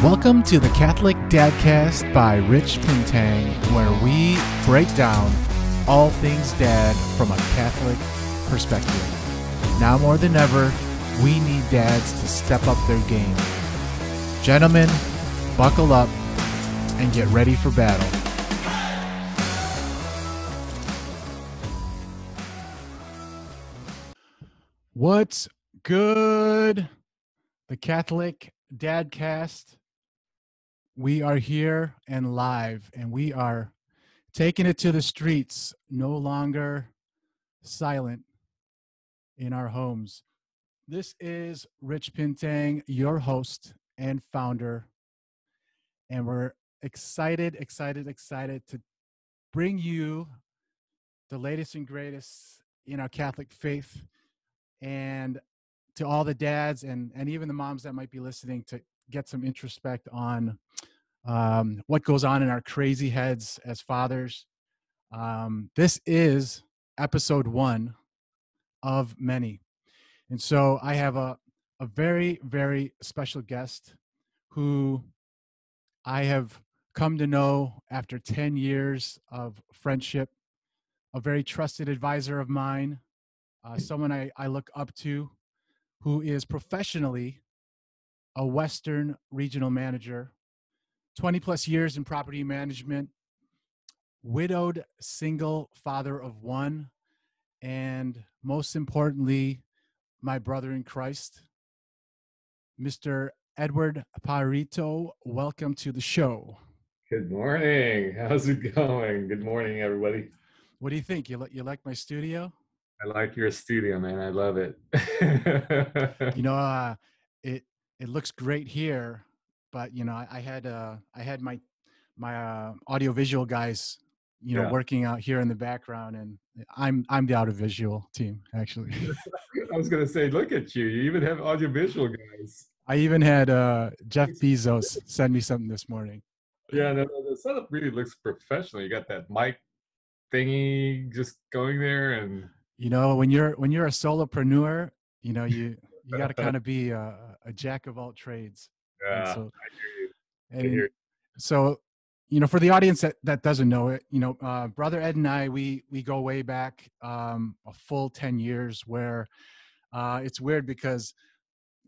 Welcome to the Catholic Dadcast by Rich Pintang, where we break down all things dad from a Catholic perspective. Now more than ever, we need dads to step up their game. Gentlemen, buckle up and get ready for battle. What's good? The Catholic Dadcast. We are here and live, and we are taking it to the streets, no longer silent in our homes. This is Rich Pintang, your host and founder, and we're excited to bring you the latest and greatest in our Catholic faith, and to all the dads and even the moms that might be listening to get some introspect on what goes on in our crazy heads as fathers. This is episode 1 of many. And so I have a very, very special guest who I have come to know after 10 years of friendship, a very trusted advisor of mine, someone I look up to, who is professionally a Western regional manager, 20 plus years in property management, widowed single father of one, and most importantly, my brother in Christ, Mr. Edward Pajarito. Welcome to the show. Good morning. How's it going? Good morning, everybody. What do you think? You like my studio? I like your studio, man. I love it. It looks great here, but I had my audiovisual guys, working out here in the background, and I'm the audiovisual team actually. I was gonna say, look at you. You even have audiovisual guys. I even had Jeff Bezos send me something this morning. Yeah, the setup really looks professional. You got that mic thingy just going there, and when you're a solopreneur, you got to kind of be a jack of all trades. yeah, I hear you. So for the audience that doesn't know it, brother Ed and I, we go way back a full 10 years, where it's weird because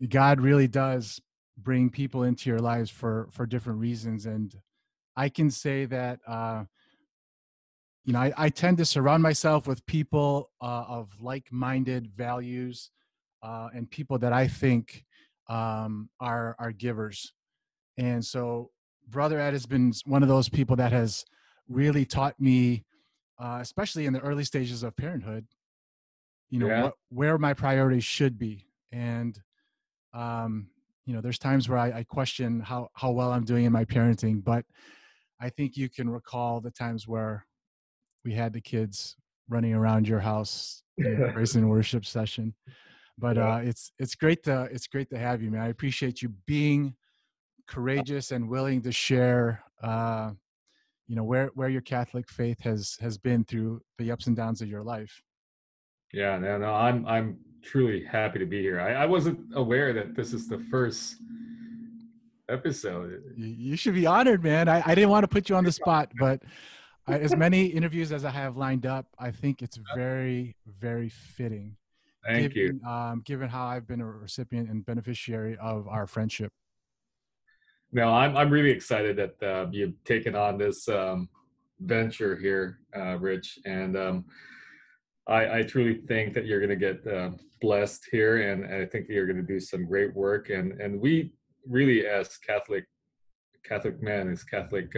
God really does bring people into your lives for different reasons. And I can say that, I tend to surround myself with people of like-minded values and people that I think are givers. And so brother Ed has been one of those people that has really taught me, especially in the early stages of parenthood, where my priorities should be. And there's times where I question how well I'm doing in my parenting, but I think you can recall the times where we had the kids running around your house in a praise and worship session. But it's great to have you, man. I appreciate you being courageous and willing to share where your Catholic faith has been through the ups and downs of your life. Yeah, no, I'm truly happy to be here. I wasn't aware that this is the first episode. You should be honored, man. I didn't want to put you on the spot, but as many interviews as I have lined up, I think it's very, very fitting. Thank you. Given how I've been a recipient and beneficiary of our friendship. No, I'm really excited that you've taken on this venture here, Rich, and I truly think that you're going to get blessed here, and I think that you're going to do some great work. And we really, as Catholic men, as Catholic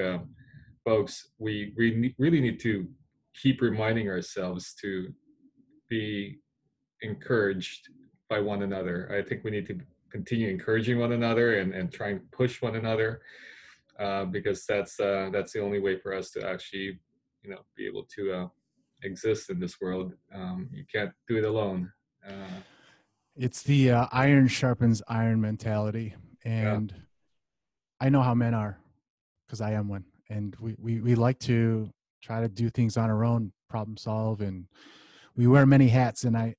folks, we really need to keep reminding ourselves to be encouraged by one another. I think we need to continue encouraging one another and try and push one another, because that's the only way for us to actually, be able to exist in this world. You can't do it alone. It's the iron sharpens iron mentality, and I know how men are because I am one, and we like to try to do things on our own, problem solve, and we wear many hats. And I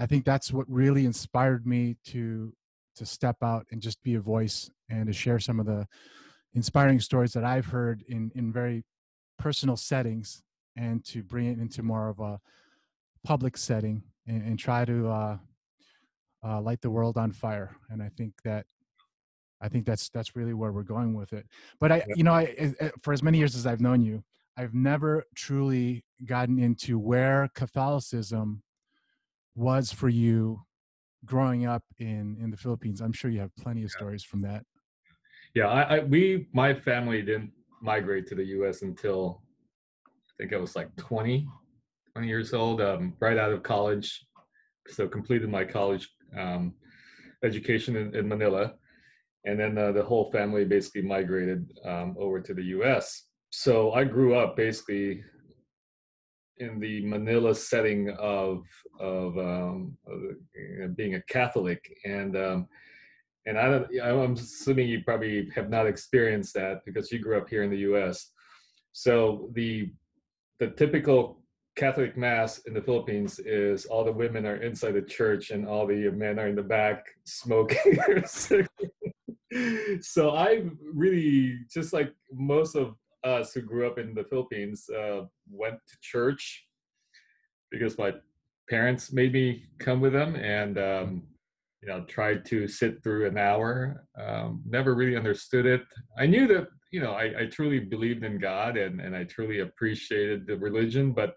think that's what really inspired me to to step out and just be a voice and to share some of the inspiring stories that I've heard in very personal settings, and to bring it into more of a public setting, and try to light the world on fire. And I think that's really where we're going with it. But Yeah. for as many years as I've known you, I've never truly gotten into where Catholicism was for you growing up in the Philippines. I'm sure you have plenty of stories from that. Yeah, my family didn't migrate to the U.S. until I think I was like 20 years old, right out of college. So completed my college education in Manila, and then the whole family basically migrated over to the U.S. So I grew up basically in the Manila setting of being a Catholic, and I don't, I'm assuming you probably have not experienced that because you grew up here in the U.S. So the typical Catholic mass in the Philippines is all the women are inside the church and all the men are in the back smoking. So I really, just like most of us who grew up in the Philippines, went to church because my parents made me come with them, and tried to sit through an hour. Never really understood it. I knew that I truly believed in God, and I truly appreciated the religion, but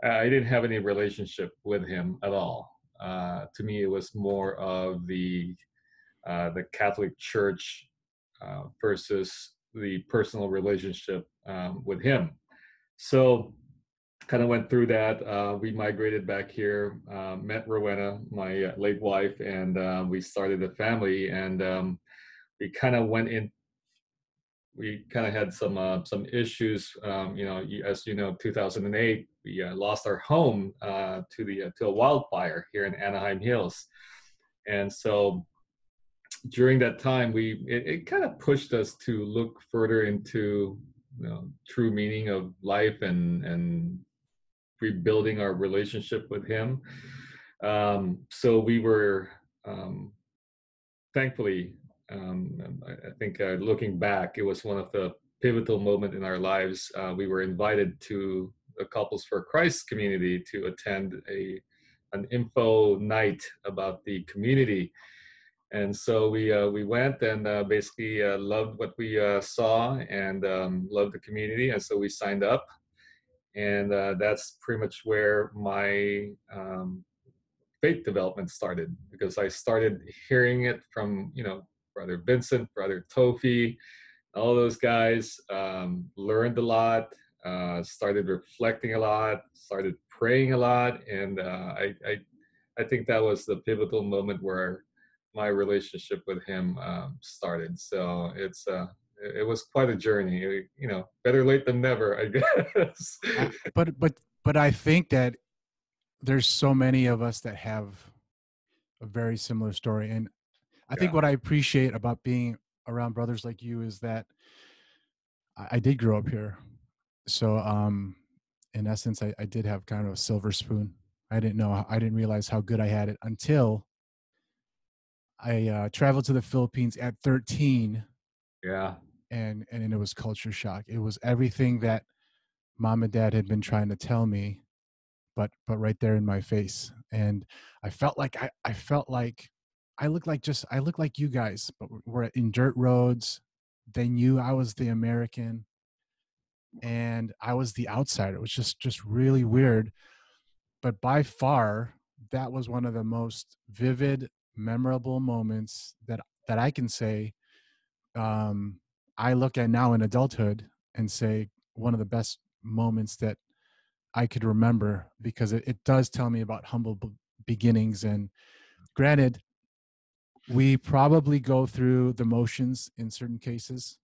I didn't have any relationship with Him at all. To me, it was more of the Catholic Church versus the personal relationship with Him. So kind of went through that. We migrated back here, met Rowena, my late wife, and we started a family. And we kind of went in. We kind of had some issues. As you know, 2008, we lost our home to a wildfire here in Anaheim Hills, and so during that time, it kind of pushed us to look further into true meaning of life, and rebuilding our relationship with Him. So we were thankfully, I think looking back, it was one of the pivotal moments in our lives. We were invited to the Couples for Christ community to attend an info night about the community. And so we went, and basically loved what we saw, and loved the community. And so we signed up, and that's pretty much where my faith development started, because I started hearing it from Brother Vincent, Brother Tofi, all those guys. Learned a lot, started reflecting a lot, started praying a lot, and I think that was the pivotal moment where my relationship with Him started. So it was quite a journey. Better late than never, I guess. But I think that there's so many of us that have a very similar story, and I think what I appreciate about being around brothers like you is that I did grow up here. So in essence, I did have kind of a silver spoon. I didn't realize how good I had it until I traveled to the Philippines at 13. Yeah. And it was culture shock. It was everything that mom and dad had been trying to tell me, but right there in my face. And I felt like I looked like you guys, but we're in dirt roads. They knew I was the American, and I was the outsider. It was just really weird. But by far, that was one of the most vivid, memorable moments that I can say I look at now in adulthood and say one of the best moments that I could remember, because it does tell me about humble beginnings. And granted, we probably go through the motions in certain cases,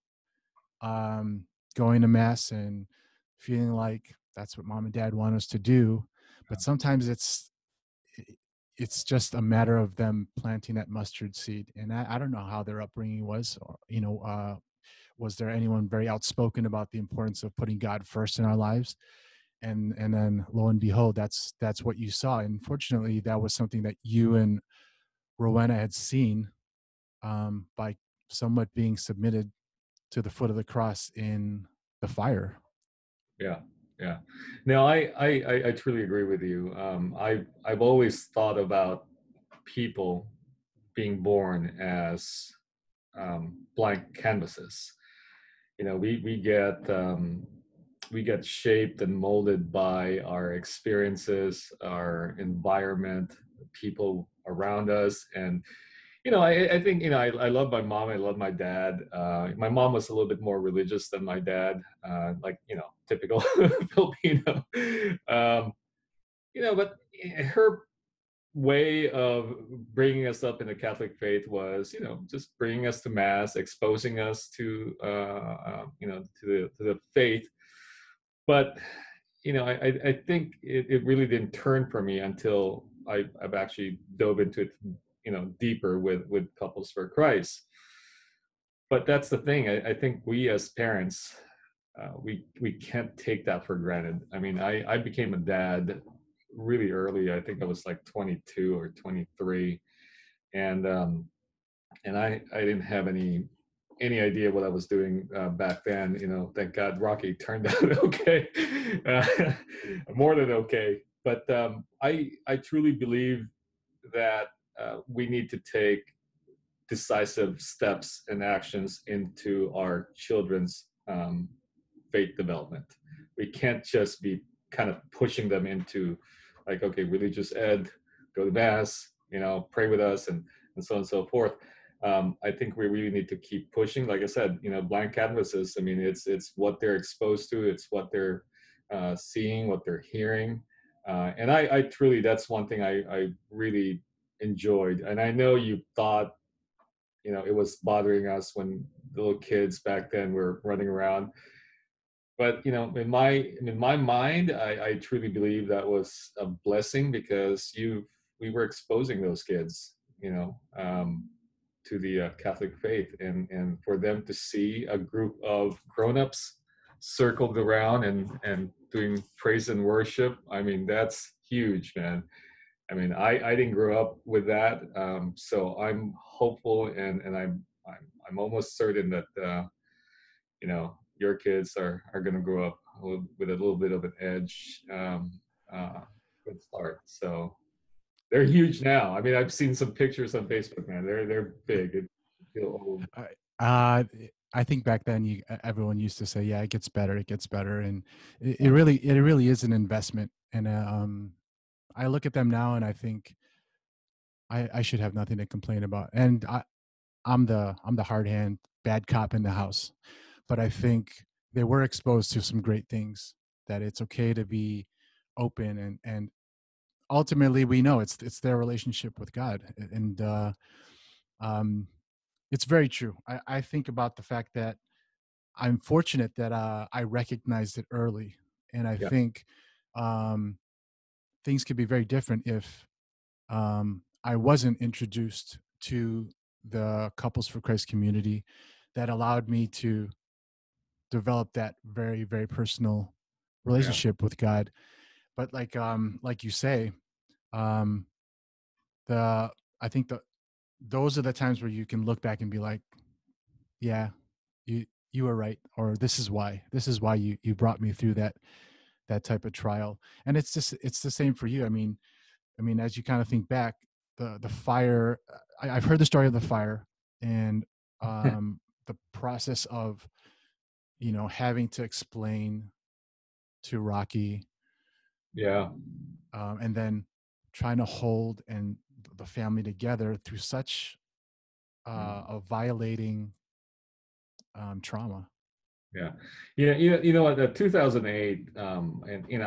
going to mass and feeling like that's what mom and dad want us to do. But sometimes it's just a matter of them planting that mustard seed. And I don't know how their upbringing was, or, was there anyone very outspoken about the importance of putting God first in our lives? And then lo and behold, that's what you saw. And fortunately, that was something that you and Rowena had seen by somewhat being submitted to the foot of the cross in the fire. Yeah, yeah. No, I truly agree with you. I've always thought about people being born as blank canvases. You know, we get shaped and molded by our experiences, our environment, people around us, and I think, I love my mom. I love my dad. My mom was a little bit more religious than my dad, like, typical Filipino. Um, but her way of bringing us up in the Catholic faith was, just bringing us to mass, exposing us to, to the faith. But, I think it really didn't turn for me until I've actually dove into it, deeper with Couples for Christ. But that's the thing. I think we as parents, we can't take that for granted. I mean, I became a dad really early. I think I was like 22 or 23, and I didn't have any idea what I was doing back then. Thank God Rocky turned out okay, uh, more than okay. But I truly believe that we need to take decisive steps and actions into our children's faith development. We can't just be kind of pushing them into, like, okay, religious ed, go to mass, pray with us, and so on and so forth. I think we really need to keep pushing. Like I said, blank canvases. I mean, it's what they're exposed to, it's what they're seeing, what they're hearing, and I truly, that's one thing I really enjoyed. And I know you thought, it was bothering us when the little kids back then were running around. But in my mind, I truly believe that was a blessing, because we were exposing those kids, to the Catholic faith, and for them to see a group of grown-ups circled around and doing praise and worship. I mean, that's huge, man. I mean, I didn't grow up with that, so I'm hopeful, and I'm almost certain that your kids are going to grow up with a little bit of an edge. Uh, Good start. So they're huge now. I mean, I've seen some pictures on Facebook, man. They're big. It feel old. Uh, I think back then, everyone used to say, "Yeah, it gets better, it gets better," and it Yeah. really is an investment. And I look at them now, and I think I should have nothing to complain about. And I'm the hard hand, bad cop in the house. But I think they were exposed to some great things. That it's okay to be open, and ultimately we know it's their relationship with God. And um, it's very true. I think about the fact that I'm fortunate that I recognized it early, and I Yeah. think um, things could be very different if I wasn't introduced to the Couples for Christ community that allowed me to develop that very, very personal Yeah. relationship with God. But like you say, um, the I think those are the times where you can look back and be like, yeah, you were right, or this is why you brought me through that type of trial. And it's the same for you. I mean, as you kind of think back, the fire. I've heard the story of the fire, and the process of having to explain to Rocky, Yeah. and then trying to hold and the family together through such a violating trauma. Yeah. You know what, 2008, and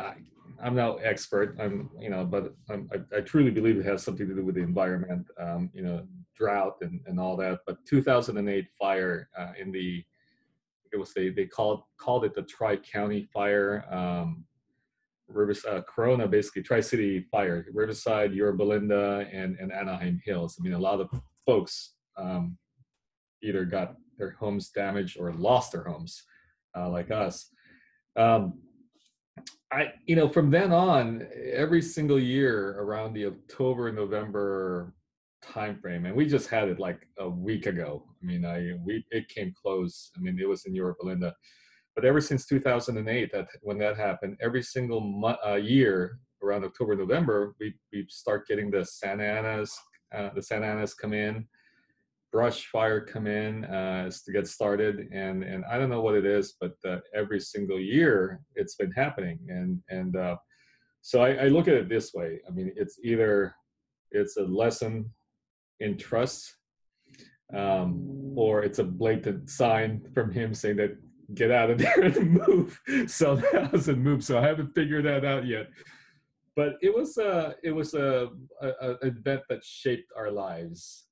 I'm no expert, but I truly believe it has something to do with the environment, drought and all that. But 2008 fire, it was, they called it the Tri-County fire, Riverside, Corona, basically Tri-City fire, Riverside, Yorba Belinda, and Anaheim Hills. I mean, a lot of folks either got their homes damaged or lost their homes, like us. Um, from then on, every single year around the October, November time frame, and we just had it like a week ago. I mean, it came close. I mean, it was in Yorba Linda, but ever since 2008, that when that happened, every single year around October, November, we start getting the Santa Anas. The Santa Anas come in, brush fire come in to get started, and I don't know what it is, but every single year it's been happening, and so I look at it this way. I mean, it's either it's a lesson in trust, or it's a blatant sign from him saying that get out of there and move, sell the house and move. So I haven't figured that out yet. But it was a event that shaped our lives.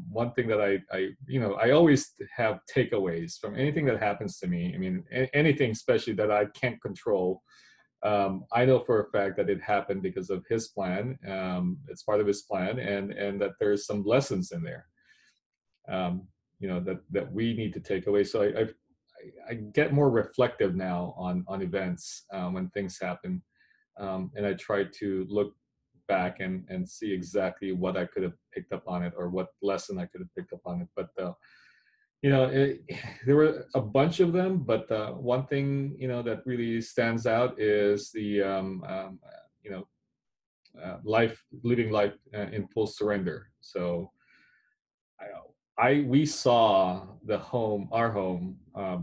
One thing that I always have takeaways from anything that happens to me. I mean, anything especially that I can't control. I know for a fact that it happened because of his plan. It's part of his plan, and that there's some lessons in there. That we need to take away. So I get more reflective now on events when things happen, and I try to look back and see exactly what I could have picked up on it, or what lesson I could have picked up on it. But there were a bunch of them, but one thing that really stands out is the living life in full surrender. So we saw our home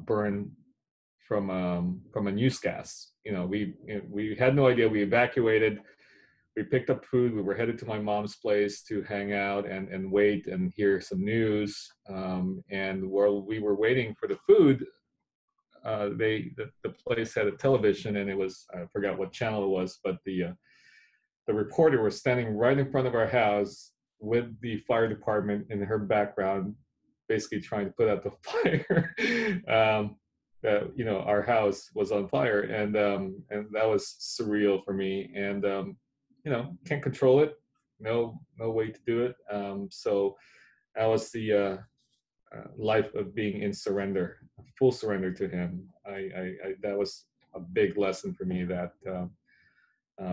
burn from a newscast. We had no idea. We evacuated. We picked up food. We were headed to my mom's place to hang out and wait and hear some news. And while we were waiting for the food, the place had a television, and it was, I forgot what channel it was, but the reporter was standing right in front of our house with the fire department in her background, basically trying to put out the fire. Our house was on fire, and that was surreal for me. And can't control it. No way to do it. So that was the life of being in surrender, full surrender to him. That was a big lesson for me, that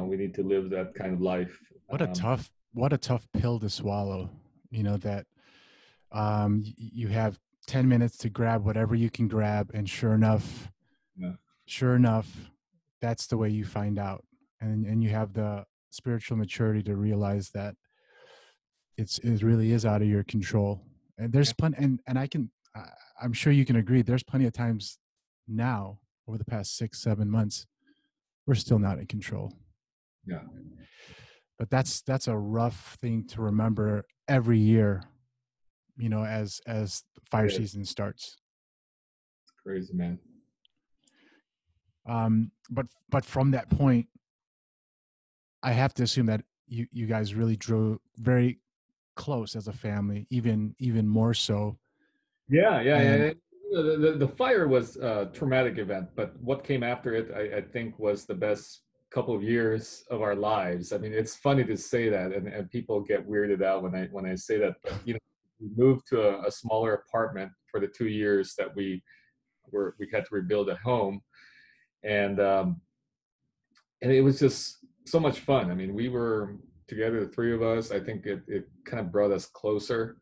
we need to live that kind of life. What a tough pill to swallow. That you have 10 minutes to grab whatever you can grab, and sure enough, that's the way you find out. And you have the spiritual maturity to realize that it really is out of your control. And there's plenty, and I'm sure you can agree, there's plenty of times now over the past 6-7 months we're still not in control. Yeah. But that's a rough thing to remember every year, as fire season starts. It's crazy, man. But from that point, I have to assume that you guys really drew very close as a family, even more so. Yeah. The fire was a traumatic event, but what came after it, I think, was the best couple of years of our lives. I mean, it's funny to say that, and people get weirded out when I say that. But we moved to a smaller apartment for the 2 years that we had to rebuild a home, and it was just so much fun. I mean, we were together, the three of us. I think it kind of brought us closer.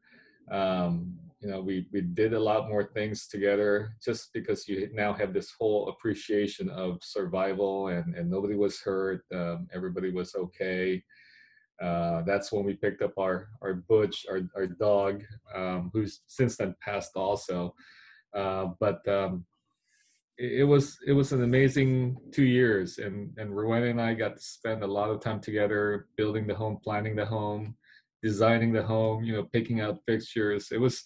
We did a lot more things together, just because you now have this whole appreciation of survival, and nobody was hurt. Everybody was okay. That's when we picked up our Butch, our dog, who's since then passed also. But it was an amazing 2 years, and Rowena and I got to spend a lot of time together, building the home, planning the home, designing the home, picking out fixtures. It was,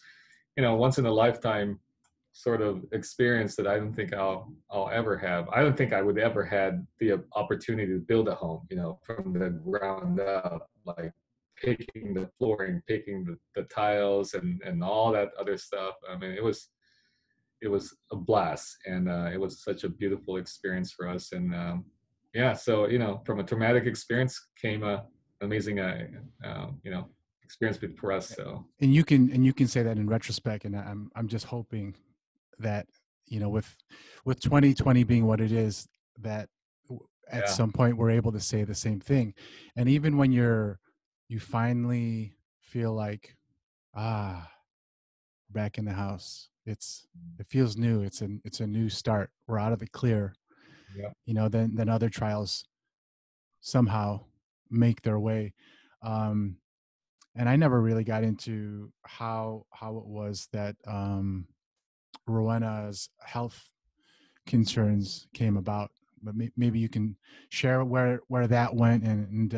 once in a lifetime sort of experience that I don't think I'll ever have. I don't think I would ever had the opportunity to build a home, from the ground up, like picking the flooring, picking the tiles, and all that other stuff. I mean, it was a blast, and it was such a beautiful experience for us. And so from a traumatic experience came a amazing experience for us. So and you can say that in retrospect, and I'm just hoping that with 2020 being what it is, that at some point we're able to say the same thing. And even when you finally feel like, back in the house. It feels new. It's a new start. We're out of the clear. Yeah. Then other trials somehow make their way. Um, and I never really got into how it was that Rowena's health concerns came about. But maybe you can share where that went, and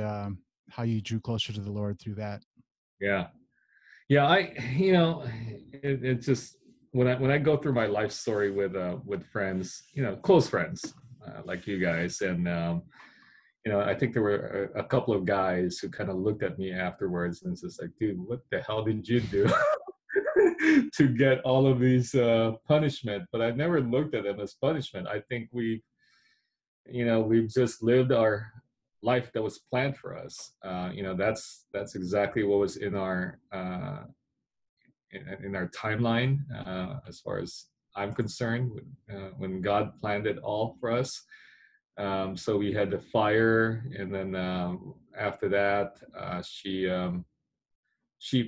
how you drew closer to the Lord through that. Yeah. Yeah, it's just when I go through my life story with friends, close friends, like you guys, and I think there were a couple of guys who kind of looked at me afterwards and it's just like, dude, what the hell did you do to get all of these punishment? But I never looked at them as punishment. I think we've just lived our life that was planned for us. That's exactly what was in our timeline, as far as I'm concerned, when God planned it all for us. So we had the fire, and then after that,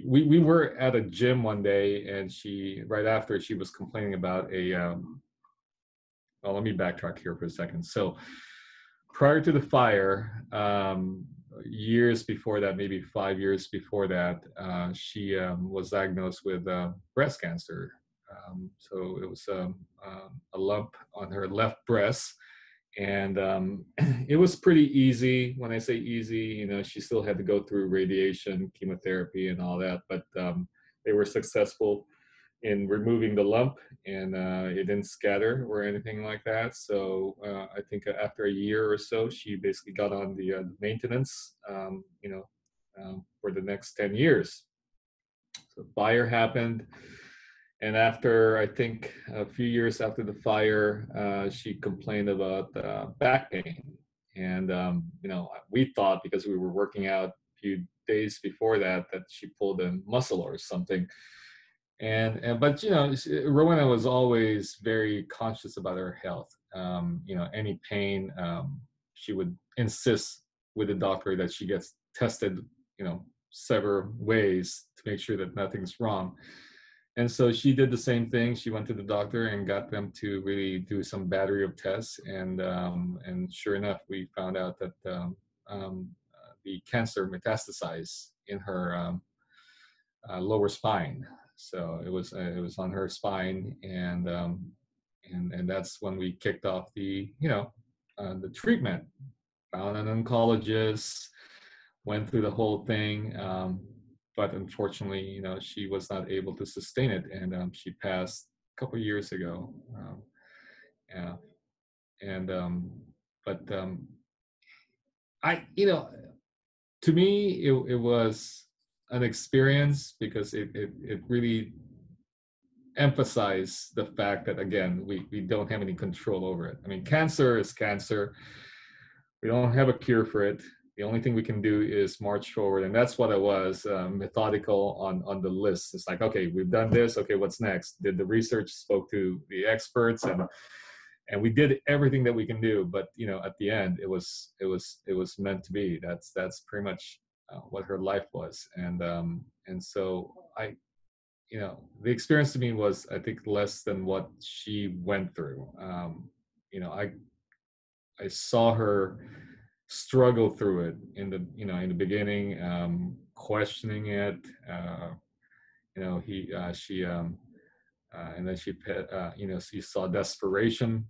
we were at a gym one day, and right after she was complaining about well, let me backtrack here for a second. So prior to the fire, years before that, maybe 5 years before that, she was diagnosed with breast cancer. So it was a lump on her left breast. And it was pretty easy. When I say easy, she still had to go through radiation, chemotherapy, and all that, but they were successful in removing the lump, and it didn't scatter or anything like that. So I think after a year or so, she basically got on the maintenance, for the next 10 years. So fire happened. And after, I think, a few years after the fire, she complained about back pain. And, we thought, because we were working out a few days before that she pulled a muscle or something. But Rowena was always very conscious about her health. Any pain, she would insist with the doctor that she gets tested, several ways to make sure that nothing's wrong. And so she did the same thing. She went to the doctor and got them to really do some battery of tests, and sure enough, we found out that the cancer metastasized in her lower spine. So it was on her spine, and that's when we kicked off the treatment. Found an oncologist, went through the whole thing, but unfortunately, she was not able to sustain it, and she passed a couple of years ago. Yeah, and but I, to me, it was an experience because it really emphasized the fact that, again, we don't have any control over it. I mean, cancer is cancer. We don't have a cure for it. The only thing we can do is march forward, and that's what I was, methodical on the list. It's like, okay, we've done this. Okay, what's next? Did the research, spoke to the experts, and we did everything that we can do. But at the end, it was meant to be. That's pretty much what her life was, and so the experience to me was, I think, less than what she went through. I saw her struggle through it in the beginning, questioning it. She and then she saw desperation,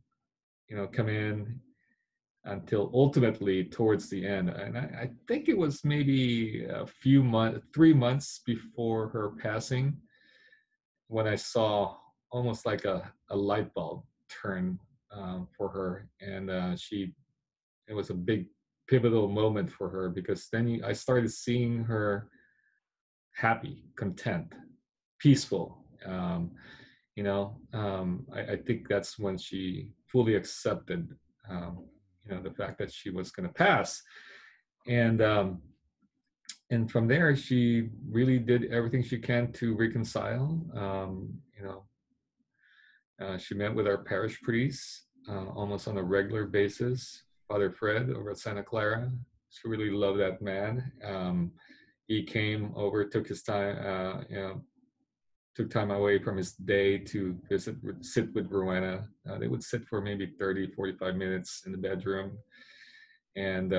come in, until ultimately towards the end. And I think it was maybe a few months, 3 months before her passing, when I saw almost like a light bulb turn for her, and it was a big pivotal moment for her, because then I started seeing her happy, content, peaceful. I think that's when she fully accepted, the fact that she was going to pass, and from there she really did everything she can to reconcile. She met with our parish priest almost on a regular basis, Father Fred over at Santa Clara. She really loved that man. he came over, took his time, took time away from his day to sit with Rowena. They would sit for maybe 30, 45 minutes in the bedroom and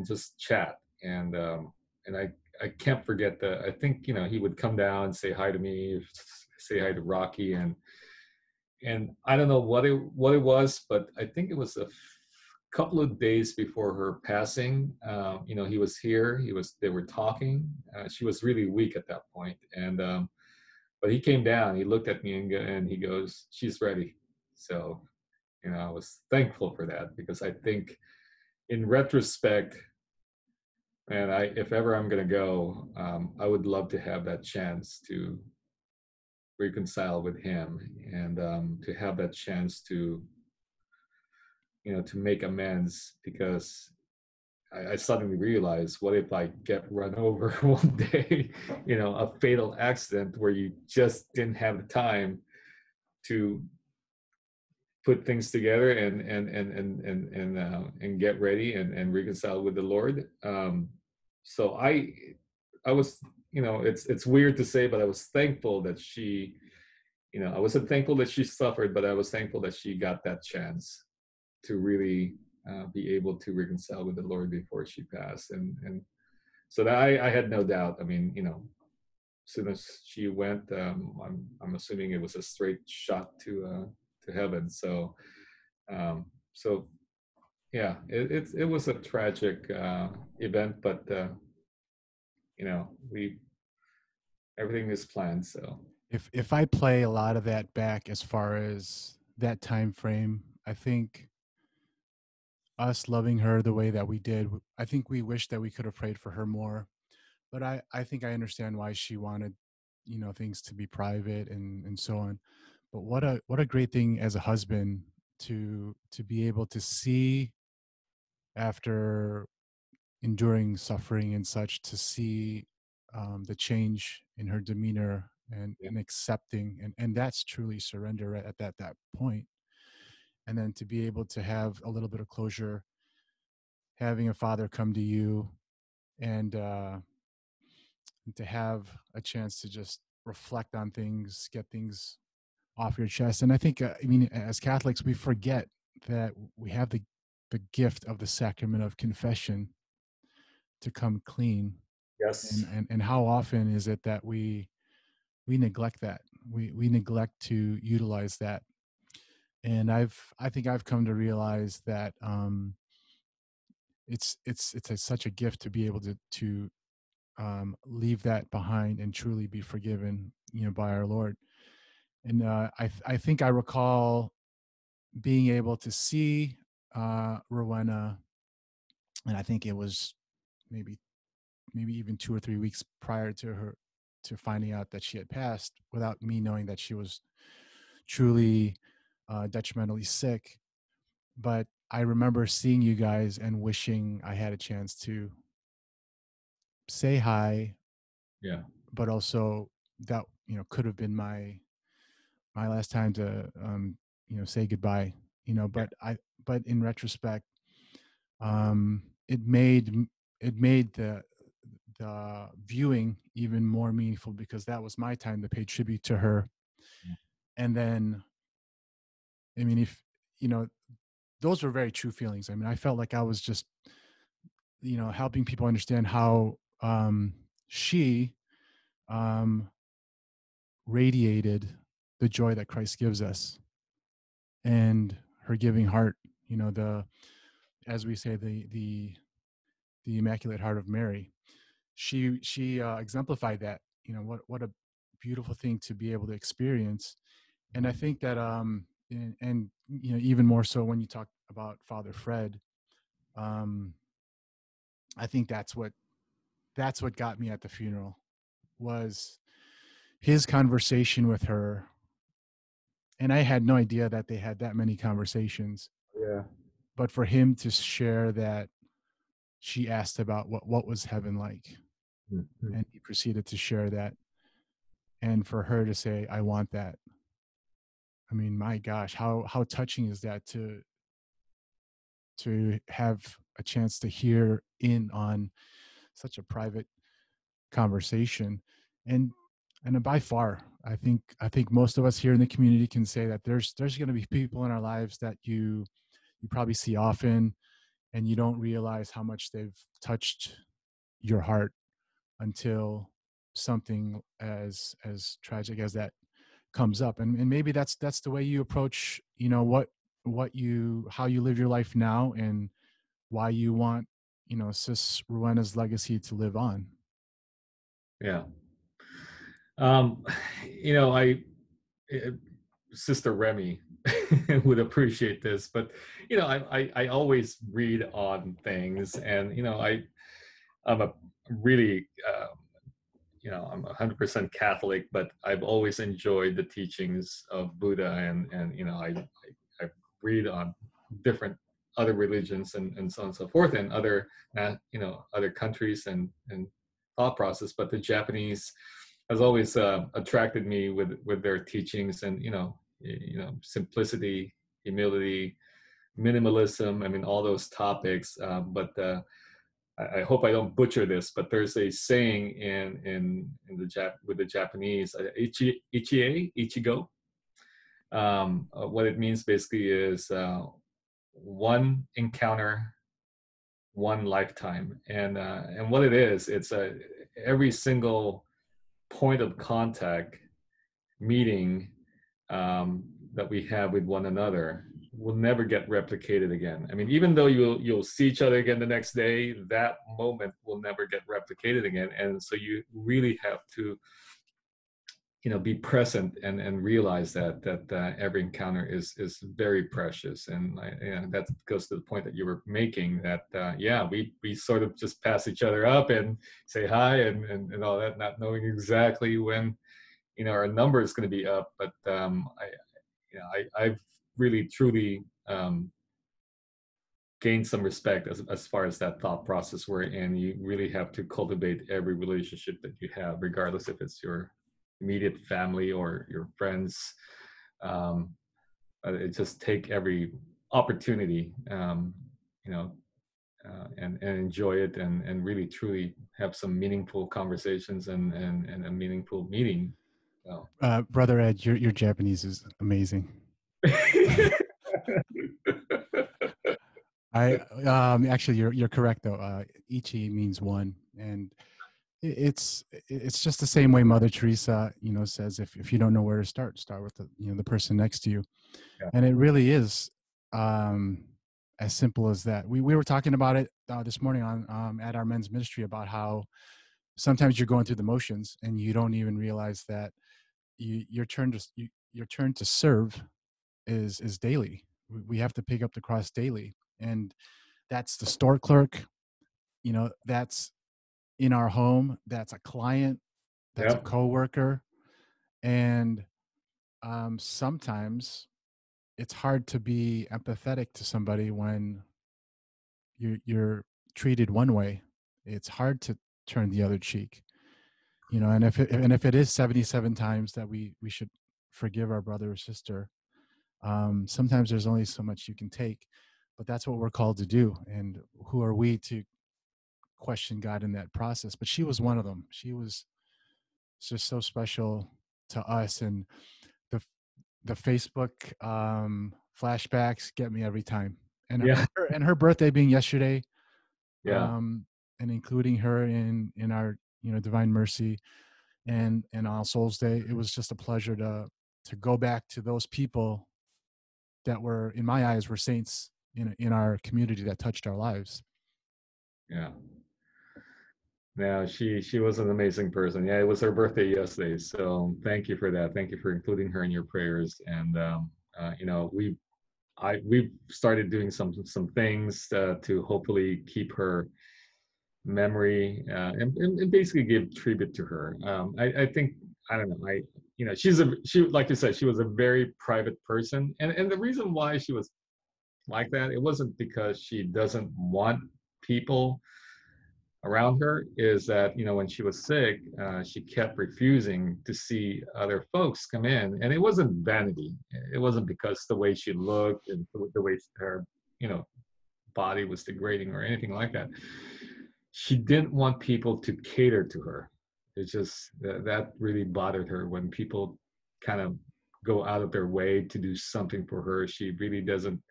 just chat. And I can't forget I think, he would come down and say hi to me, say hi to Rocky, and I don't know what it was, but I think it was a couple of days before her passing. He was here. They were talking. She was really weak at that point, and but he came down. He looked at me and he goes, "She's ready." So I was thankful for that, because I think, in retrospect, and if ever I'm gonna go, I would love to have that chance to reconcile with him, and to have that chance to make amends, because I suddenly realized, what if I get run over one day, a fatal accident where you just didn't have the time to put things together and get ready and reconcile with the Lord. So I was, it's weird to say, but I was thankful that I wasn't thankful that she suffered, but I was thankful that she got that chance to really be able to reconcile with the Lord before she passed. And so that I had no doubt. I mean, as soon as she went, I'm assuming it was a straight shot to heaven. So yeah, it was a tragic event, but we everything is planned. So If I play a lot of that back as far as that time frame, I think us loving her the way that we did, I think we wish that we could have prayed for her more. But I think I understand why she wanted, things to be private and so on. But what a great thing as a husband to be able to see, after enduring suffering and such, to see the change in her demeanor yeah, and accepting, and that's truly surrender right at that point. And then to be able to have a little bit of closure, having a father come to you, and to have a chance to just reflect on things, get things off your chest. And I think, I mean, as Catholics, we forget that we have the gift of the sacrament of confession to come clean. yes, And how often is it that we neglect that? We neglect to utilize that. And I think I've come to realize that such a gift to be able to leave that behind and truly be forgiven, by our Lord. And I think I recall being able to see Rowena, and I think it was maybe even 2 or 3 weeks prior to her to finding out that she had passed, without me knowing that she was truly detrimentally sick. But I remember seeing you guys and wishing I had a chance to say hi, yeah, but also that could have been my last time to say goodbye. yeah, But in retrospect, um, it made it made the viewing even more meaningful, because that was my time to pay tribute to her. And then, I mean, if you know, those were very true feelings. I mean, I felt like I was just helping people understand how she um, radiated the joy that Christ gives us, and her giving heart. The as we say, the Immaculate Heart of Mary. She exemplified that. What a beautiful thing to be able to experience. And I think that and even more so when you talk about Father Fred, um I think that's what got me at the funeral, was his conversation with her. And I had no idea that they had that many conversations, yeah. but for him to share that she asked about what was heaven like, Mhm. and he proceeded to share that, and for her to say, I want that. I mean, my gosh, how touching is that, to have a chance to hear in on such a private conversation. and and by far, I think most of us here in the community can say that there's going to be people in our lives that you probably see often, and you don't realize how much they've touched your heart until something as tragic as that comes up. And maybe that's the way you approach, what you how you live your life now, and why you want, sis Rowena's legacy to live on. Yeah. Um, you know, eh, Sister Remy would appreciate this, but I always read on things, and I'm a really I'm 100% Catholic, but I've always enjoyed the teachings of Buddha, and I read on different other religions and so on and so forth, and other other countries and thought process. But the Japanese has always attracted me with their teachings, and simplicity, humility, minimalism. I mean, all those topics. But I hope I don't butcher this, but there's a saying in the with the Japanese, ichigo. What it means basically is one encounter, one lifetime, and what it is, it's every single point of contact, meeting, that we have with one another will never get replicated again. I mean, even though you'll see each other again the next day, that moment will never get replicated again. And so you really have to, be present and realize that every encounter is very precious. And that goes to the point that you were making, that yeah, we sort of just pass each other up and say hi and all that, not knowing exactly when our number is going to be up. But I've really truly gained some respect as far as that thought process, where and you really have to cultivate every relationship that you have, regardless if it's your immediate family or your friends. It just take every opportunity, and enjoy it, and really truly have some meaningful conversations and a meaningful meeting. So. Brother Ed, your Japanese is amazing. I Actually, you're correct though. Ichi means one, and it's just the same way Mother Teresa, says, if you don't know where to start with the person next to you. Yeah. And it really is as simple as that. We were talking about it this morning on at our men's ministry, about how sometimes you're going through the motions and you don't even realize that your turn to serve is daily. We have to pick up the cross daily, and that's the store clerk. That's in our home. That's a client. That's a Yep. coworker. And sometimes it's hard to be empathetic to somebody when you're treated one way. It's hard to turn the other cheek. And if it is 77 times that we should forgive our brother or sister, sometimes there's only so much you can take. But that's what we're called to do. And who are we to question God in that process? But she was one of them. She was just so special to us. And the the Facebook flashbacks get me every time. And Yeah. her birthday being yesterday, Yeah. and including her in our Divine Mercy and All Souls Day, it was just a pleasure to go back to those people that were, in my eyes, were saints in our community, that touched our lives. Yeah. Now she was an amazing person. Yeah, it was her birthday yesterday, so thank you for that. Thank you for including her in your prayers. And we've started doing some things to hopefully keep her memory, and basically give tribute to her. I think, I don't know, she, like you said, she was a very private person, and the reason why she was like that, it wasn't because she doesn't want people around her, is that when she was sick, she kept refusing to see other folks come in, and it wasn't vanity. It wasn't because the way she looked and the way her body was degrading or anything like that. She didn't want people to cater to her. It's just that really bothered her when people kind of go out of their way to do something for her. She really doesn't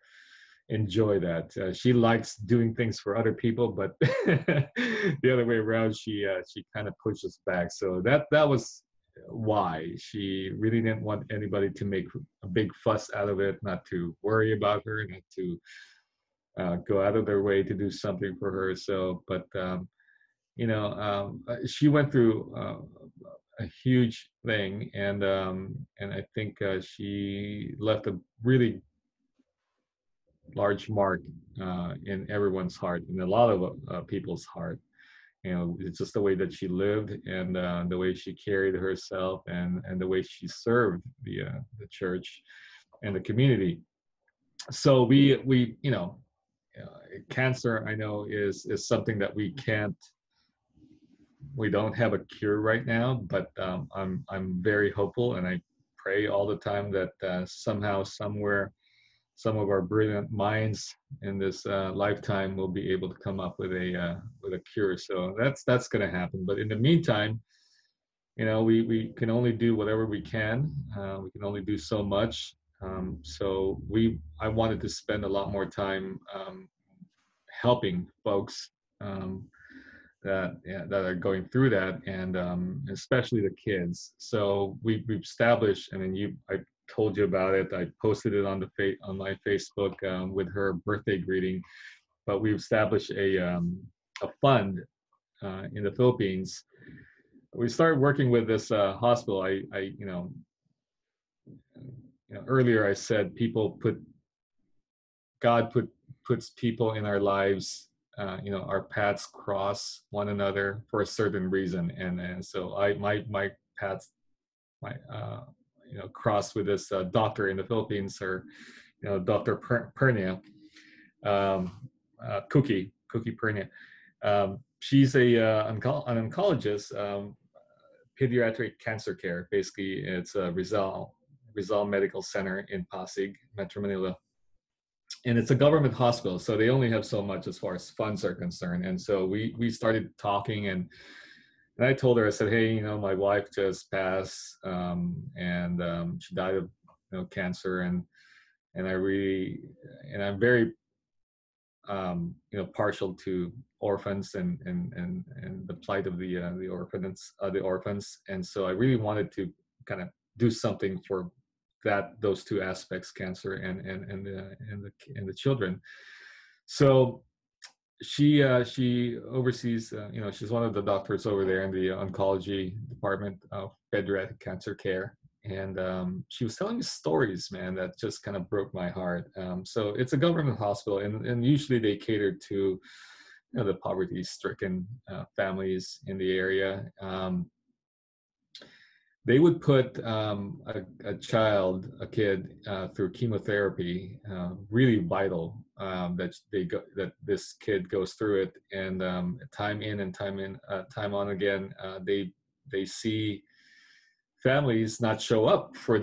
enjoy that. She likes doing things for other people, but the other way around, she kind of pushes back. So that was why she really didn't want anybody to make a big fuss out of it, not to worry about her, not to go out of their way to do something for her. So, but she went through a huge thing, and I think she left a really large mark in everyone's heart, in a lot of people's heart. It's just the way that she lived, and the way she carried herself, and the way she served the church and the community. So we cancer, I know, is something that we don't have a cure right now, but I'm very hopeful, and I pray all the time that somehow, somewhere, some of our brilliant minds in this lifetime will be able to come up with a cure. So that's going to happen. But in the meantime, we can only do whatever we can. We can only do so much. So I wanted to spend a lot more time helping folks. That are going through that, and especially the kids. So we've established. I mean, I told you about it. I posted it on on my Facebook with her birthday greeting. But we've established a fund in the Philippines. We started working with this hospital. Earlier I said God puts people in our lives. Our paths cross one another for a certain reason, and so my paths crossed with this doctor in the Philippines, or Dr. Pernia, Cookie Pernia. She's an oncologist, pediatric cancer care. Basically, it's a Rizal Medical Center in Pasig, Metro Manila. And it's a government hospital, so they only have so much as far as funds are concerned. And so we started talking, and I told her, I said, hey, my wife just passed, and she died of cancer, and I'm very partial to orphans, and the plight of the orphans, and so I really wanted to kind of do something for those two aspects, cancer and the children. So she oversees, she's one of the doctors over there in the oncology department of pediatric cancer care, and she was telling me stories, man, that just kind of broke my heart. So it's a government hospital, and usually they cater to the poverty-stricken families in the area. They would put a kid through chemotherapy, really vital, that this kid goes through it, and time in and time on again, they see families not show up for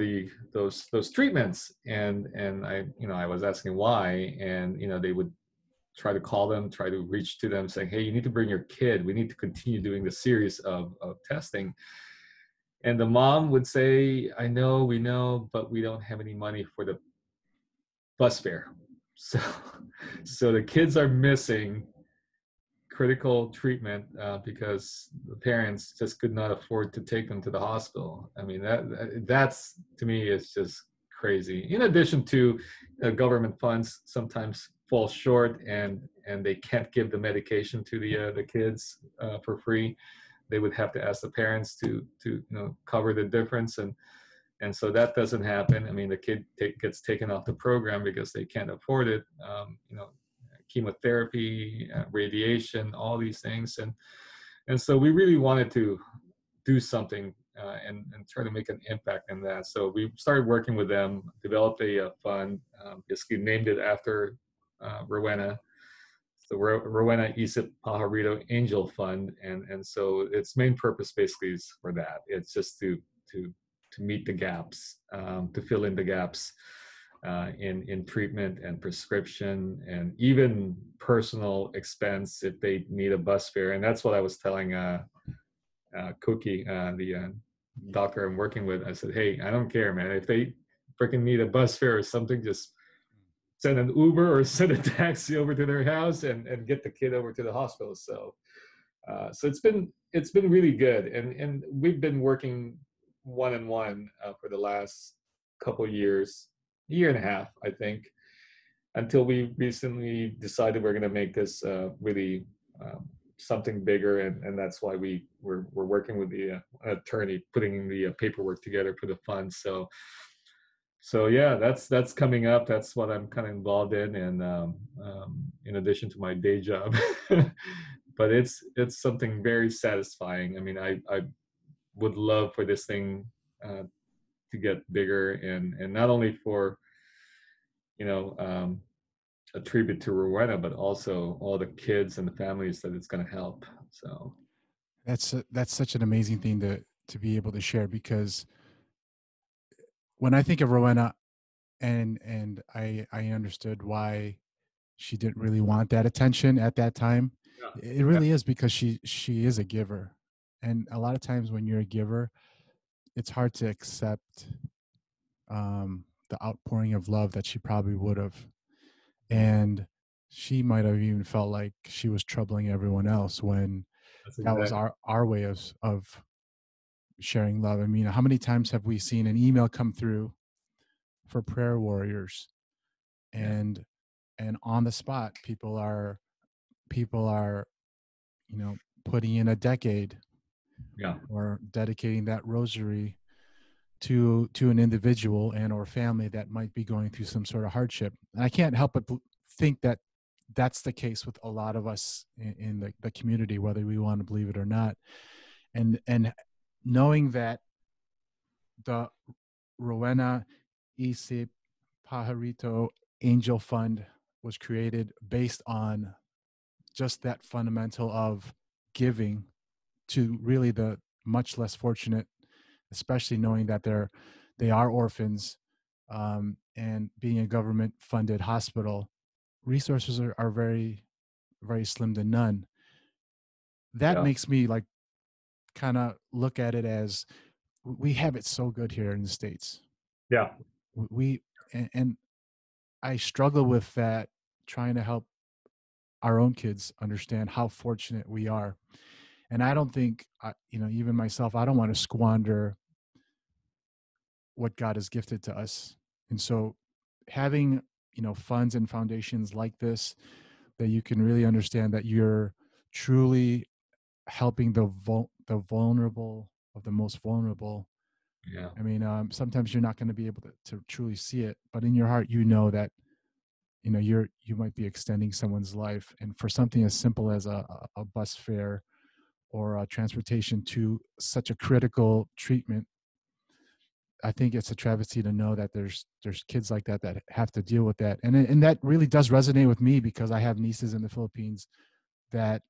those treatments, and I was asking why, and they would try to call them, try to reach to them, saying, hey, you need to bring your kid. We need to continue doing the series of testing. And the mom would say, I know, we know, but we don't have any money for the bus fare. So the kids are missing critical treatment because the parents just could not afford to take them to the hospital. I mean, that's, to me, is just crazy. In addition to government funds sometimes fall short, and they can't give the medication to the kids for free. They would have to ask the parents to cover the difference, and so that doesn't happen. I mean, the kid gets taken off the program because they can't afford it. Chemotherapy, radiation, all these things, and so we really wanted to do something and try to make an impact in that. So we started working with them, developed a fund, basically named it after Rowena. The Rowena Edward Pajarito Angel Fund, and so its main purpose basically is for that. It's just to meet the gaps, to fill in the gaps in treatment and prescription, and even personal expense if they need a bus fare. And that's what I was telling Cookie, the doctor I'm working with. I said, hey, I don't care, man. If they freaking need a bus fare or something, just send an Uber or send a taxi over to their house and get the kid over to the hospital. So it's been really good, and we've been working one on one for the last couple years, year and a half, I think, until we recently decided we're going to make this really something bigger, and that's why we're working with the attorney, putting the paperwork together for the fund. So yeah, that's coming up. That's what I'm kind of involved in, and in addition to my day job. But it's something very satisfying. I mean, I would love for this thing uh, to get bigger, and not only for you know a tribute to Rowena, but also all the kids and the families that it's going to help. So That's such an amazing thing to be able to share, because when I think of Rowena, and I understood why she didn't really want that attention at that time. yeah, It really is because she is a giver, and a lot of times when you're a giver, it's hard to accept the outpouring of love that she probably would have, yeah, and she might have even felt like she was troubling everyone else when that's that was exactly. our way of sharing love. I mean, how many times have we seen an email come through for prayer warriors, Yeah, and on the spot people are putting in a decade yeah, or dedicating that rosary to an individual and or family that might be going through some sort of hardship. And I can't help but think that that's the case with a lot of us in the community, whether we want to believe it or not. And knowing that the Rowena Isip Pajarito Angel Fund was created based on just that fundamental of giving to really the much less fortunate, especially knowing that they are orphans, and being a government funded hospital, resources are very, very slim to none. That yeah, makes me like kind of look at it as we have it so good here in the States. yeah, We and I struggle with that, trying to help our own kids understand how fortunate we are. And I don't think, even myself, I don't want to squander what God has gifted to us. And so having, funds and foundations like this, that you can really understand that you're truly helping the vulnerable of the most vulnerable. yeah, I mean, sometimes you're not going to be able to truly see it, but in your heart, that, you might be extending someone's life. And for something as simple as a bus fare or transportation to such a critical treatment, I think it's a travesty to know that there's kids like that that have to deal with that, and that really does resonate with me, because I have nieces in the Philippines that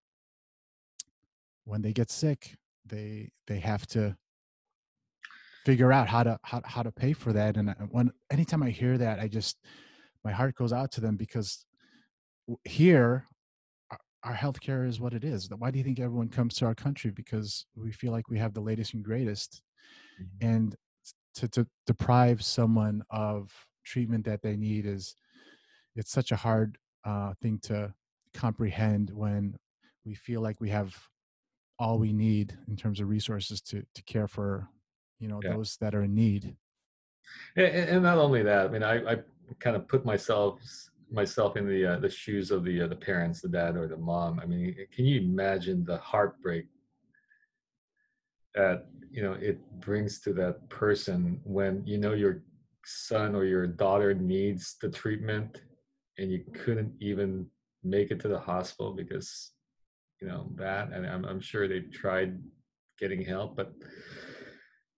when they get sick, they have to figure out how to pay for that. And when anytime I hear that, my heart goes out to them, because here our healthcare is what it is. Why do you think everyone comes to our country? Because we feel like we have the latest and greatest, mhm, and to deprive someone of treatment that they need it's such a hard thing to comprehend when we feel like we have all we need in terms of resources to care for yeah. those that are in need. And not only that, I mean, I kind of put myself in the shoes of the parents, the dad or the mom. I mean, can you imagine the heartbreak that it brings to that person when your son or your daughter needs the treatment and you couldn't even make it to the hospital because that, and I'm sure they tried getting help, but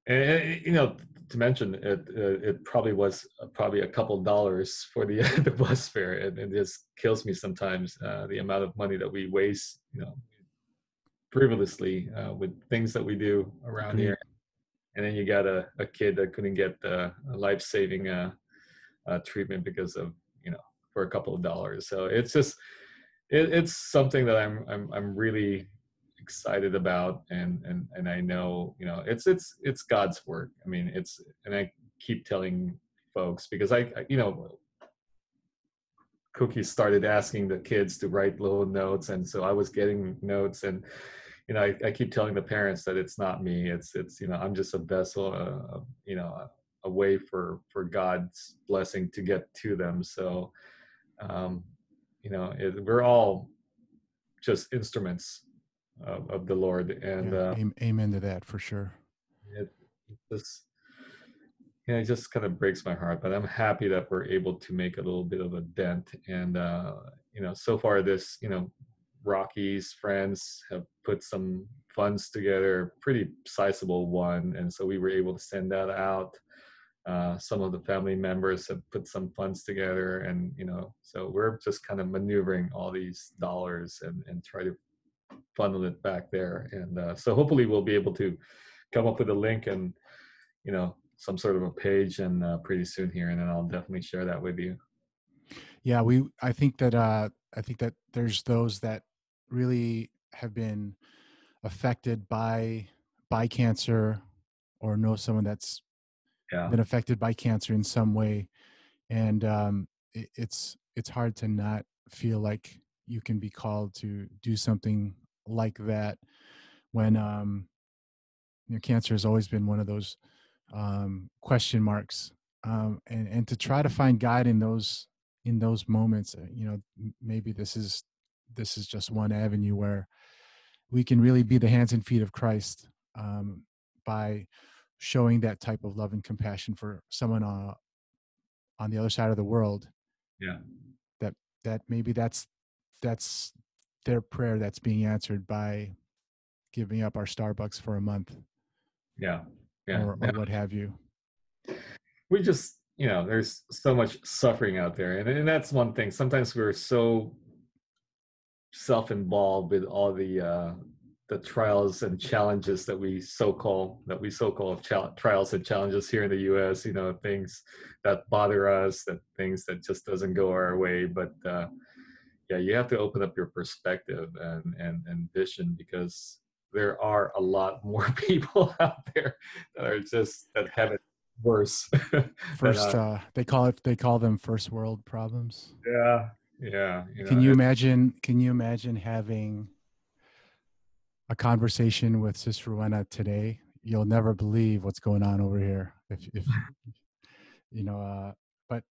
and to mention it, it probably was probably a couple dollars for the the bus fare, and it just kills me sometimes, the amount of money that we waste frivolously with things that we do around here. Agreed. And then you got a kid that couldn't get life-saving treatment because of for a couple of dollars. So it's just it's something that I'm really excited about, and I know, you know, it's God's work. I mean, and I keep telling folks, because you know, Cookie started asking the kids to write little notes, and so I was getting notes, and you know, I keep telling the parents that it's not me. It's you know, I'm just a vessel, you know, a way for God's blessing to get to them. So, um, you know, we're all just instruments of the Lord, and Yeah, amen to that for sure. it just, you know, it just kind of breaks my heart. But I'm happy that we're able to make a little bit of a dent, and you know, so far this, you know, Rocky's friends have put some funds together, pretty sizable one, and so we were able to send that out. Some of the family members have put some funds together, and you know, so we're just kind of maneuvering all these dollars and try to funnel it back there. And so hopefully we'll be able to come up with a link and, you know, some sort of a page, and pretty soon here, and then I'll definitely share that with you. Yeah, I think that there's those that really have been affected by cancer, or know someone that's Yeah, been affected by cancer in some way, and it's hard to not feel like you can be called to do something like that when you know, cancer has always been one of those question marks, and to try to find God in those moments. You know, maybe this is just one avenue where we can really be the hands and feet of Christ, by showing that type of love and compassion for someone on the other side of the world, yeah, that maybe that's their prayer that's being answered by giving up our Starbucks for a month, yeah, yeah. or what have you. We just, you know, there's so much suffering out there, and that's one thing. Sometimes we're so self-involved with all the trials and challenges that we so call trials and challenges here in the U.S. You know, things that bother us, that things that just doesn't go our way. But yeah, you have to open up your perspective and vision, because there are a lot more people out there that are just that have it worse than First, they call them first world problems. yeah, yeah, you know, Can you imagine? Can you imagine having a conversation with Sister Rowena today? You'll never believe what's going on over here. If you know, but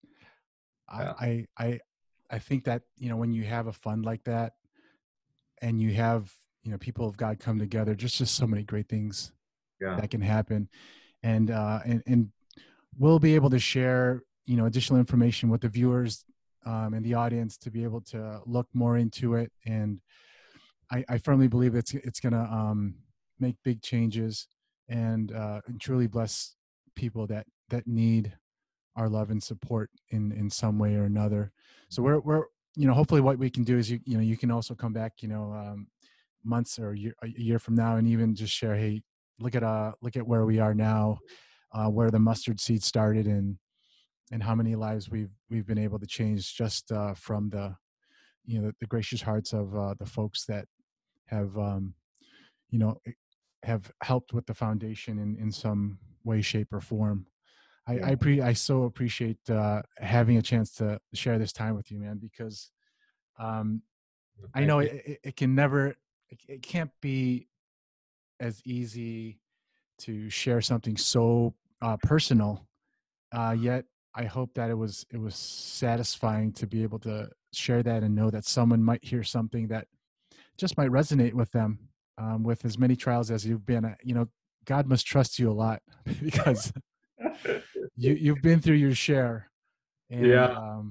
I, yeah, I, I, I think that, you know, when you have a fund like that, and you have, you know, people of God come together, just so many great things yeah, that can happen, and we'll be able to share, you know, additional information with the viewers, and the audience, to be able to look more into it. And I firmly believe it's going to make big changes, and truly bless people that need our love and support in some way or another. So we're you know, hopefully what we can do is, you know, you can also come back, you know, months or a year from now, and even just share, hey, look at where we are now, where the mustard seed started, and how many lives we've been able to change, just from the, you know, the gracious hearts of the folks that have, you know, have helped with the foundation in some way, shape, or form. yeah. I so appreciate having a chance to share this time with you, man, because um, I Thank know you. it can never, it can't be as easy to share something so personal. Yet I hope that it was satisfying to be able to share that, and know that someone might hear something that just might resonate with them, with as many trials as you've been. You know, God must trust you a lot because you've been through your share. And Yeah,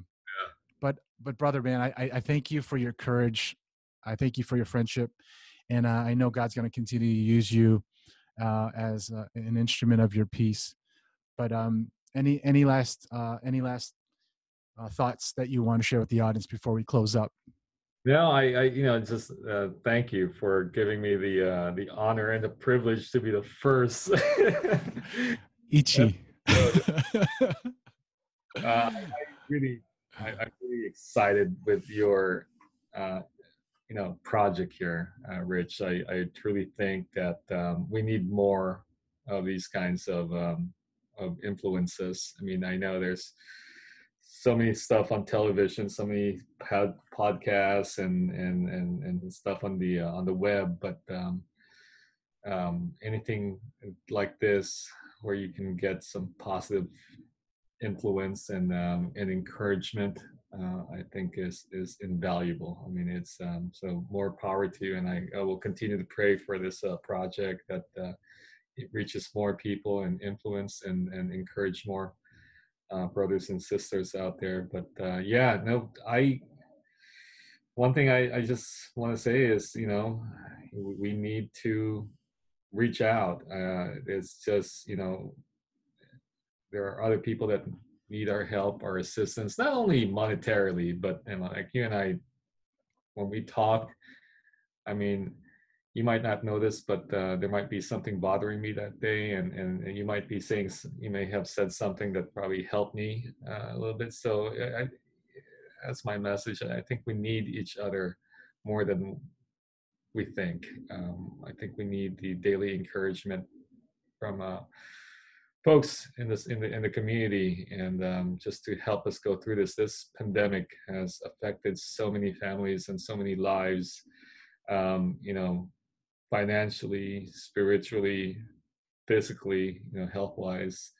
but brother, man, I thank you for your courage. I thank you for your friendship, and I know God's going to continue to use you as an instrument of your peace. But any last thoughts that you want to share with the audience before we close up? no, I you know, just thank you for giving me the honor and the privilege to be the first Ichi. episode. I really, I'm really excited with your uh, project here, Rich. I truly think that we need more of these kinds of influences. I mean, I know there's so many stuff on television, so many podcasts and stuff on the web, but anything like this where you can get some positive influence and encouragement, I think is invaluable. I mean, it's so more power to you, and I will continue to pray for this project that it reaches more people and influence and encourage more brothers and sisters out there. But yeah, no, I one thing I just want to say is, we need to reach out. It's just, there are other people that need our help, our assistance, not only monetarily, but like you and I, when we talk, I mean, you might not know this, but there might be something bothering me that day, and you might be saying, you may have said something that probably helped me a little bit. So that's my message. I think we need each other more than we think. I think we need the daily encouragement from folks in the community, and just to help us go through this. This pandemic has affected so many families and so many lives, financially, spiritually, physically, health wise.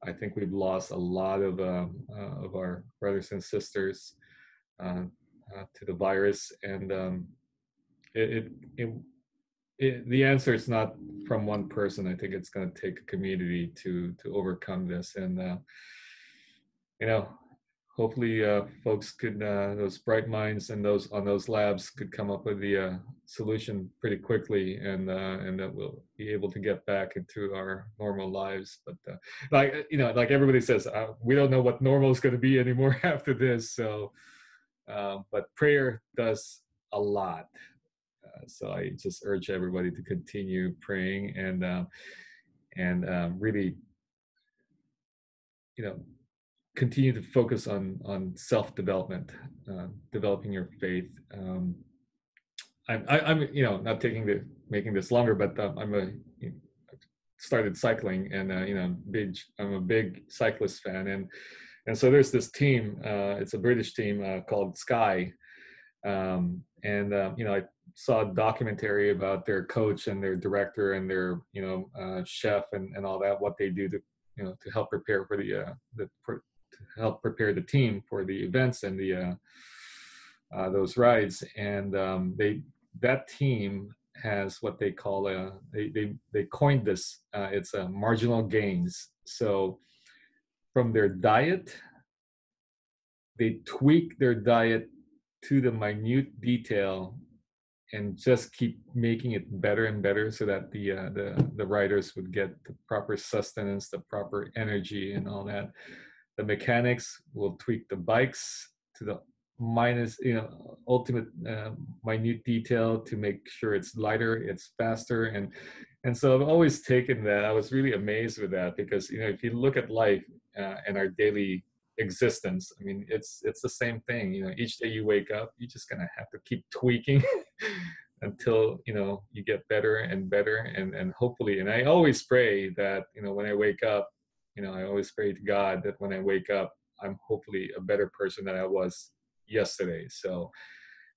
I think we've lost a lot of our brothers and sisters uh, to the virus, and it, it, the answer is not from one person. I think it's going to take a community to overcome this, and you know, hopefully, folks could those bright minds and those on those labs could come up with the solution pretty quickly, and that we'll be able to get back into our normal lives. But like everybody says, we don't know what normal is going to be anymore after this. So, but prayer does a lot. So I just urge everybody to continue praying and really, you know, continue to focus on self development, developing your faith. I'm not making this longer, but started cycling, and I'm a big cyclist fan, and so there's this team. It's a British team called Sky, I saw a documentary about their coach and their director and their chef and all that, what they do to help prepare for to help prepare the team for the events and the those rides. And that team has what they call they coined this. It's a marginal gains. So from their diet, they tweak their diet to the minute detail and just keep making it better and better, so that the riders would get the proper sustenance, the proper energy, and all that. The mechanics will tweak the bikes to the ultimate minute detail to make sure it's lighter, it's faster, and so I've always taken that. I was really amazed with that, because if you look at life and our daily existence, I mean, it's the same thing. Each day you wake up, you're just gonna have to keep tweaking until you get better and better, and hopefully. And I always pray that when I wake up, I always pray to God that when I wake up, I'm hopefully a better person than I was yesterday. So,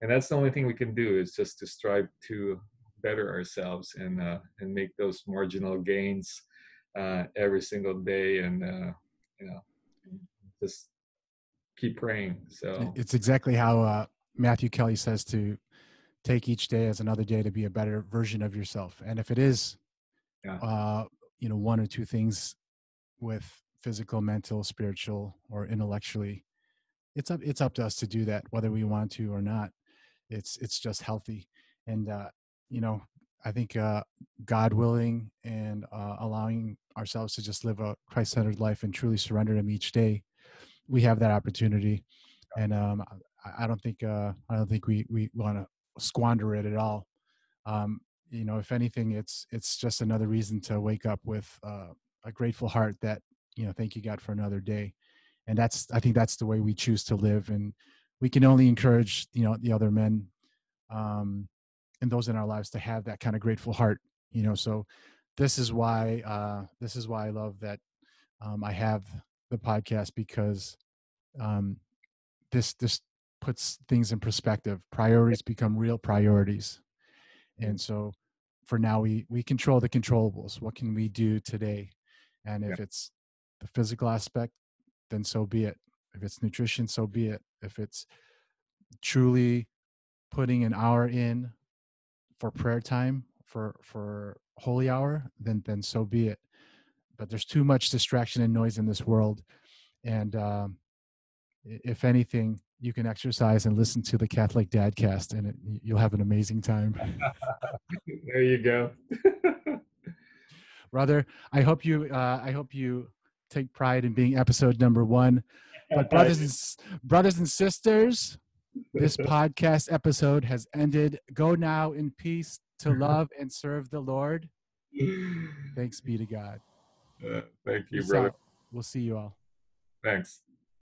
and that's the only thing we can do, is just to strive to better ourselves and make those marginal gains every single day, and just keep praying. So It's exactly how Matthew Kelly says to take each day as another day to be a better version of yourself. And if it is, yeah. One or two things with physical, mental, spiritual, or intellectually, it's up to us to do that, whether we want to or not. It's just healthy. And I think God willing, and allowing ourselves to just live a Christ-centered life and truly surrender to Him each day, we have that opportunity. And I don't think we want to squander it at all. If anything, it's just another reason to wake up with a grateful heart that, thank you, God, for another day. And I think that's the way we choose to live. And we can only encourage, the other men and those in our lives to have that kind of grateful heart. So this is why I love that I have the podcast, because this puts things in perspective. Priorities become real priorities. And so for now, we control the controllables. What can we do today? And if it's the physical aspect, then so be it. If it's nutrition, so be it. If it's truly putting an hour in for prayer time, for holy hour, then so be it. But there's too much distraction and noise in this world. And if anything, you can exercise and listen to the Catholic Dadcast, and you'll have an amazing time. There you go. Brother, I hope you take pride in being episode number 1. But brothers and sisters, this podcast episode has ended. Go now in peace to love and serve the Lord. Thanks be to God. Thank you, Peace brother. out. We'll see you all. Thanks.